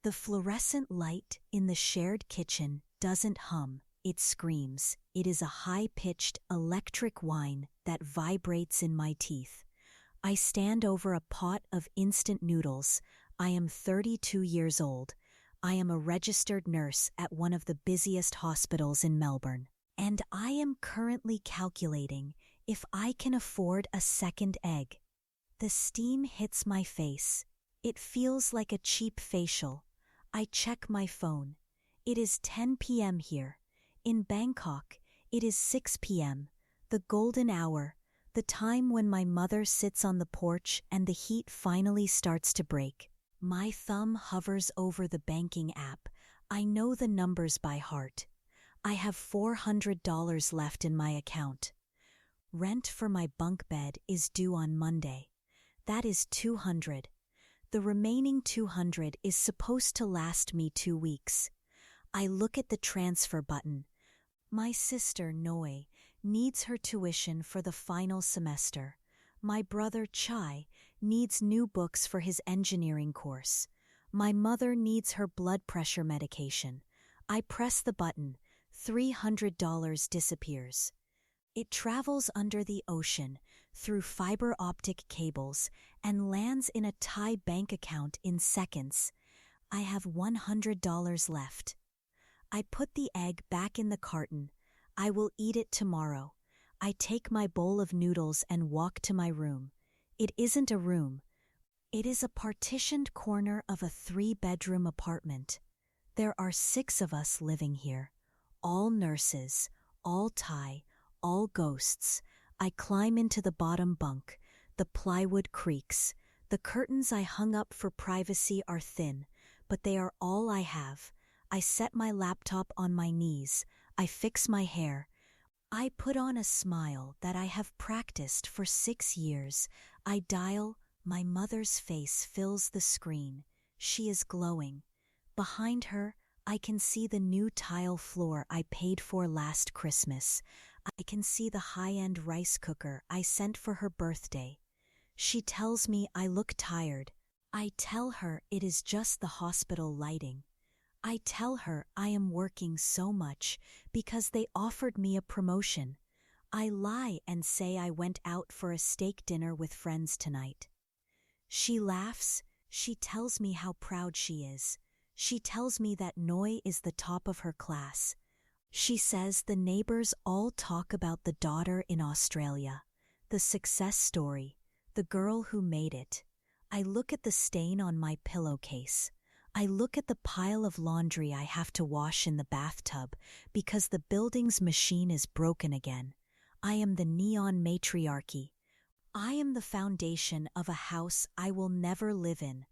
The fluorescent light in the shared kitchen doesn't hum, it screams. It is a high-pitched electric whine that vibrates in my teeth. I stand over a pot of instant noodles. I am 32 years old. I am a registered nurse at one of the busiest hospitals in Melbourne. And I am currently calculating if I can afford a second egg. The steam hits my face. It feels like a cheap facial. I check my phone. It is 10 p.m. here. In Bangkok, it is 6 p.m., the golden hour, the time when my mother sits on the porch and the heat finally starts to break. My thumb hovers over the banking app. I know the numbers by heart. I have $400 left in my account. Rent for my bunk bed is due on Monday. That is $200. The remaining $200 is supposed to last me 2 weeks. I look at the transfer button. My sister, Noi, needs her tuition for the final semester. My brother, Chai, needs new books for his engineering course. My mother needs her blood pressure medication. I press the button. $300 disappears. It travels under the ocean, through fiber optic cables, and lands in a Thai bank account in seconds. I have $100 left. I put the egg back in the carton. I will eat it tomorrow. I take my bowl of noodles and walk to my room. It isn't a room. It is a partitioned corner of a 3-bedroom apartment. There are 6 of us living here. All nurses, all Thai, all ghosts. I climb into the bottom bunk. The plywood creaks. The curtains I hung up for privacy are thin, but they are all I have. I set my laptop on my knees. I fix my hair. I put on a smile that I have practiced for 6 years. I dial. My mother's face fills the screen. She is glowing. Behind her, I can see the new tile floor I paid for last Christmas. I can see the high-end rice cooker I sent for her birthday. She tells me I look tired. I tell her it is just the hospital lighting. I tell her I am working so much because they offered me a promotion. I lie and say I went out for a steak dinner with friends tonight. She laughs. She tells me how proud she is. She tells me that Noi is the top of her class. She says the neighbors all talk about the daughter in Australia, the success story, the girl who made it. I look at the stain on my pillowcase. I look at the pile of laundry I have to wash in the bathtub because the building's machine is broken again. I am the Neon Matriarchy. I am the foundation of a house I will never live in.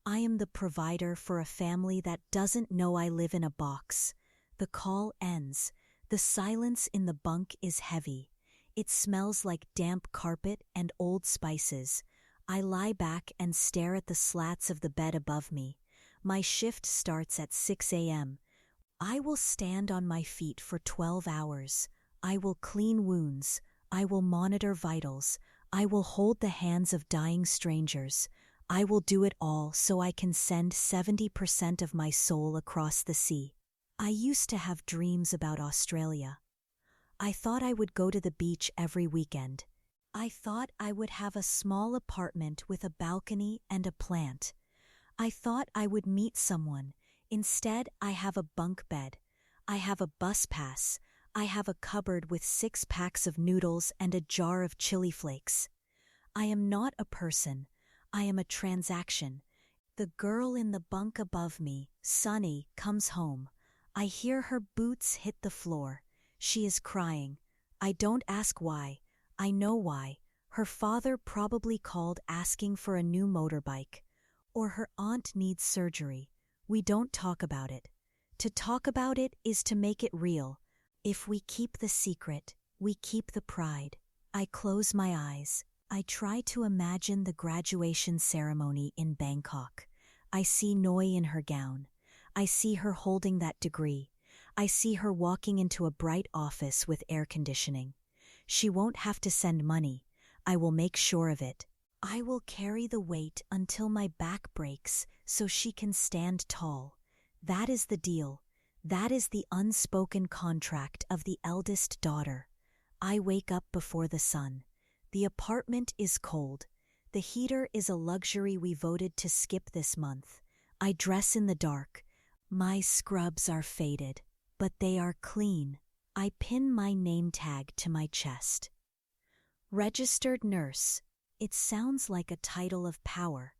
I am the provider for a family that doesn't know I live in a box. The call ends. The silence in the bunk is heavy. It smells like damp carpet and old spices. I lie back and stare at the slats of the bed above me. My shift starts at 6 a.m. I will stand on my feet for 12 hours. I will clean wounds. I will monitor vitals. I will hold the hands of dying strangers. I will do it all so I can send 70% of my soul across the sea. I used to have dreams about Australia. I thought I would go to the beach every weekend. I thought I would have a small apartment with a balcony and a plant. I thought I would meet someone. Instead, I have a bunk bed. I have a bus pass. I have a cupboard with 6 packs of noodles and a jar of chili flakes. I am not a person. I am a transaction. The girl in the bunk above me, Sunny, comes home. I hear her boots hit the floor. She is crying. I don't ask why. I know why. Her father probably called asking for a new motorbike. Or her aunt needs surgery. We don't talk about it. To talk about it is to make it real. If we keep the secret, we keep the pride. I close my eyes. I try to imagine the graduation ceremony in Bangkok. I see Noi in her gown. I see her holding that degree. I see her walking into a bright office with air conditioning. She won't have to send money. I will make sure of it. I will carry the weight until my back breaks so she can stand tall. That is the deal. That is the unspoken contract of the eldest daughter. I wake up before the sun. The apartment is cold. The heater is a luxury we voted to skip this month. I dress in the dark. My scrubs are faded, but they are clean. I pin my name tag to my chest. Registered nurse. It sounds like a title of power.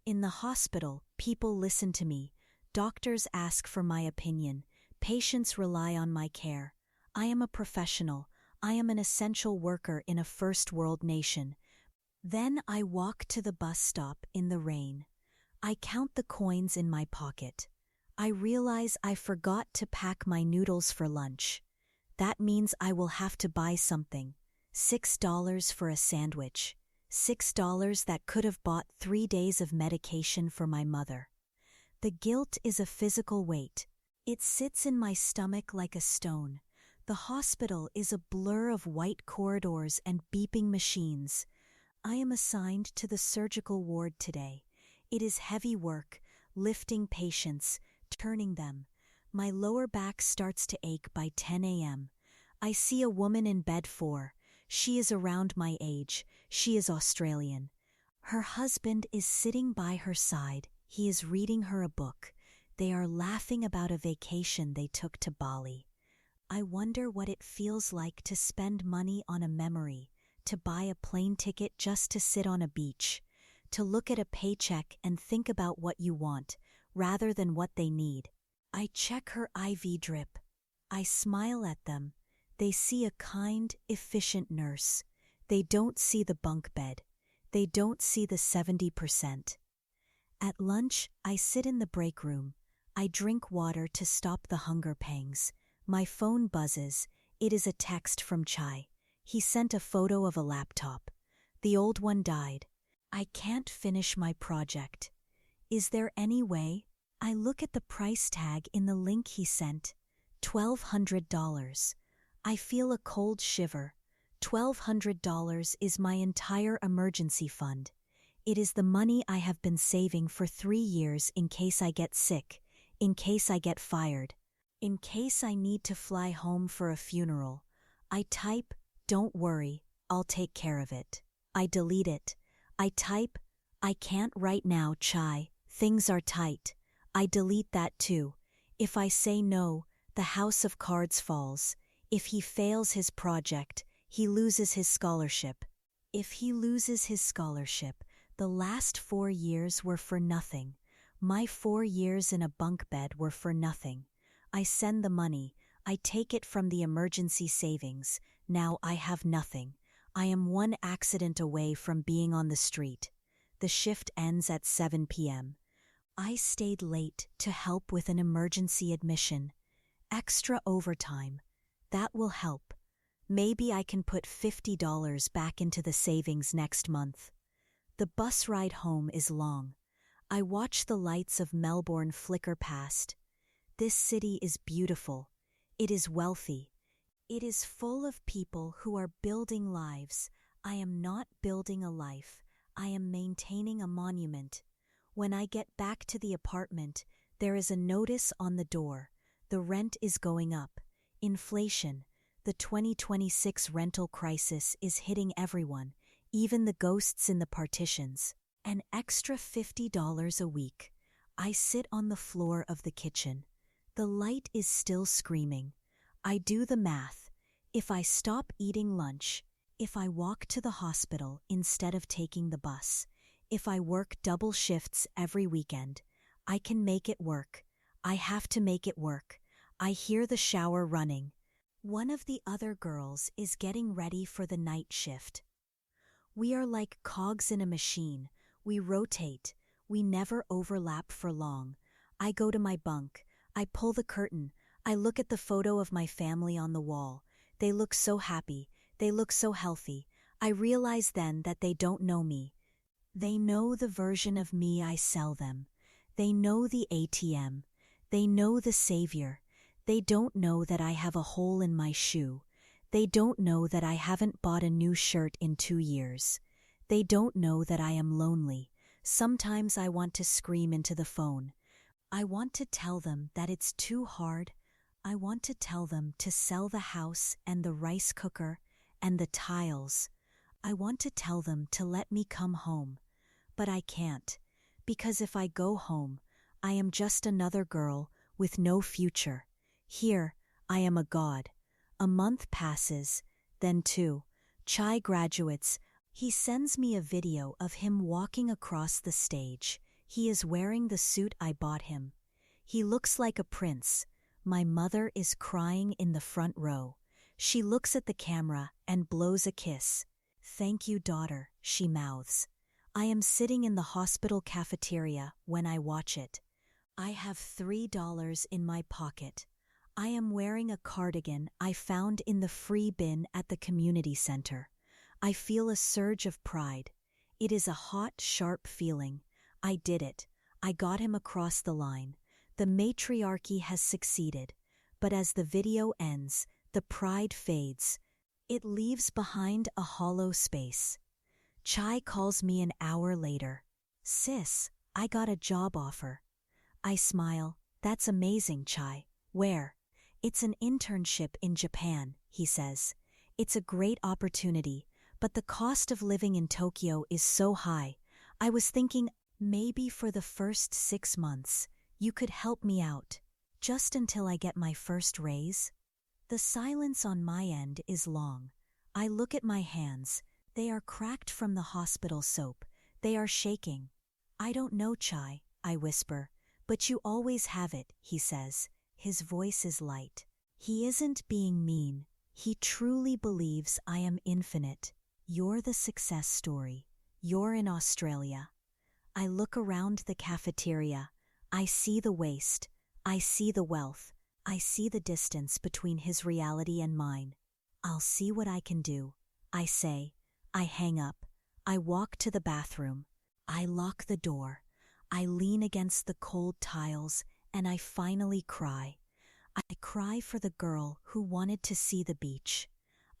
In the hospital, people listen to me. Doctors ask for my opinion. Patients rely on my care. I am a professional. I am an essential worker in a first world nation. Then I walk to the bus stop in the rain. I count the coins in my pocket. I realize I forgot to pack my noodles for lunch. That means I will have to buy something. $6 for a sandwich. $6 that could have bought 3 days of medication for my mother. The guilt is a physical weight. It sits in my stomach like a stone. The hospital is a blur of white corridors and beeping machines. I am assigned to the surgical ward today. It is heavy work, lifting patients, turning them. My lower back starts to ache by 10 a.m. I see a woman in bed 4. She is around my age. She is Australian. Her husband is sitting by her side. He is reading her a book. They are laughing about a vacation they took to Bali. I wonder what it feels like to spend money on a memory, to buy a plane ticket just to sit on a beach, to look at a paycheck and think about what you want, rather than what they need. I check her IV drip. I smile at them. They see a kind, efficient nurse. They don't see the bunk bed. They don't see the 70%. At lunch, I sit in the break room. I drink water to stop the hunger pangs. My phone buzzes. It is a text from Chai. He sent a photo of a laptop. The old one died. I can't finish my project. Is there any way? I look at the price tag in the link he sent. $1,200. I feel a cold shiver. $1,200 is my entire emergency fund. It is the money I have been saving for 3 years in case I get sick, in case I get fired, in case I need to fly home for a funeral. I type, "Don't worry, I'll take care of it." I delete it. I type, "I can't right now, Chai, things are tight." I delete that too. If I say no, the house of cards falls. If he fails his project, he loses his scholarship. If he loses his scholarship, the last 4 years were for nothing. My 4 years in a bunk bed were for nothing. I send the money. I take it from the emergency savings. Now I have nothing. I am one accident away from being on the street. The shift ends at 7 p.m. I stayed late to help with an emergency admission. Extra overtime. That will help. Maybe I can put $50 back into the savings next month. The bus ride home is long. I watch the lights of Melbourne flicker past. This city is beautiful. It is wealthy. It is full of people who are building lives. I am not building a life. I am maintaining a monument. When I get back to the apartment, there is a notice on the door. The rent is going up. Inflation. The 2026 rental crisis is hitting everyone, even the ghosts in the partitions. An extra $50 a week. I sit on the floor of the kitchen. The light is still screaming. I do the math. If I stop eating lunch, if I walk to the hospital instead of taking the bus, if I work double shifts every weekend, I can make it work. I have to make it work. I hear the shower running. One of the other girls is getting ready for the night shift. We are like cogs in a machine. We rotate. We never overlap for long. I go to my bunk. I pull the curtain. I look at the photo of my family on the wall. They look so happy. They look so healthy. I realize then that they don't know me. They know the version of me I sell them. They know the ATM. They know the savior. They don't know that I have a hole in my shoe. They don't know that I haven't bought a new shirt in 2 years. They don't know that I am lonely. Sometimes I want to scream into the phone. I want to tell them that it's too hard. I want to tell them to sell the house and the rice cooker and the tiles. I want to tell them to let me come home. But I can't, because if I go home, I am just another girl with no future. Here, I am a god. A month passes, then two. Chai graduates. He sends me a video of him walking across the stage. He is wearing the suit I bought him. He looks like a prince. My mother is crying in the front row. She looks at the camera and blows a kiss. "Thank you, daughter," she mouths. I am sitting in the hospital cafeteria when I watch it. I have $3 in my pocket. I am wearing a cardigan I found in the free bin at the community center. I feel a surge of pride. It is a hot, sharp feeling. I did it. I got him across the line. The matriarchy has succeeded. But as the video ends, the pride fades. It leaves behind a hollow space. Chai calls me an hour later. "Sis, I got a job offer." I smile. "That's amazing, Chai. Where?" "It's an internship in Japan," he says. "It's a great opportunity, but the cost of living in Tokyo is so high. I was thinking maybe for the first 6 months, you could help me out, just until I get my first raise." The silence on my end is long. I look at my hands. They are cracked from the hospital soap. They are shaking. "I don't know, Chai," I whisper. "But you always have it," he says. His voice is light. He isn't being mean. He truly believes I am infinite. "You're the success story. You're in Australia." I look around the cafeteria. I see the waste. I see the wealth. I see the distance between his reality and mine. "I'll see what I can do," I say. I hang up. I walk to the bathroom. I lock the door. I lean against the cold tiles, and I finally cry. I cry for the girl who wanted to see the beach.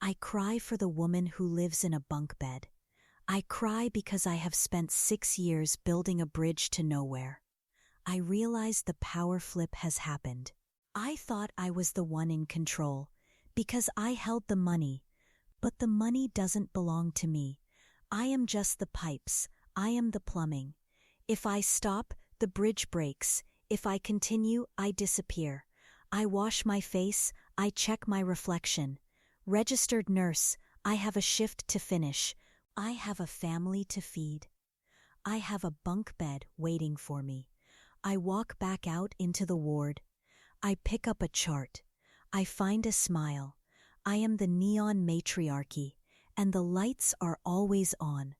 I cry for the woman who lives in a bunk bed. I cry because I have spent 6 years building a bridge to nowhere. I realize the power flip has happened. I thought I was the one in control, because I held the money. But the money doesn't belong to me. I am just the pipes. I am the plumbing. If I stop, the bridge breaks. If I continue, I disappear. I wash my face. I check my reflection. Registered nurse. I have a shift to finish. I have a family to feed. I have a bunk bed waiting for me. I walk back out into the ward. I pick up a chart. I find a smile. I am the Neon Matriarchy, and the lights are always on.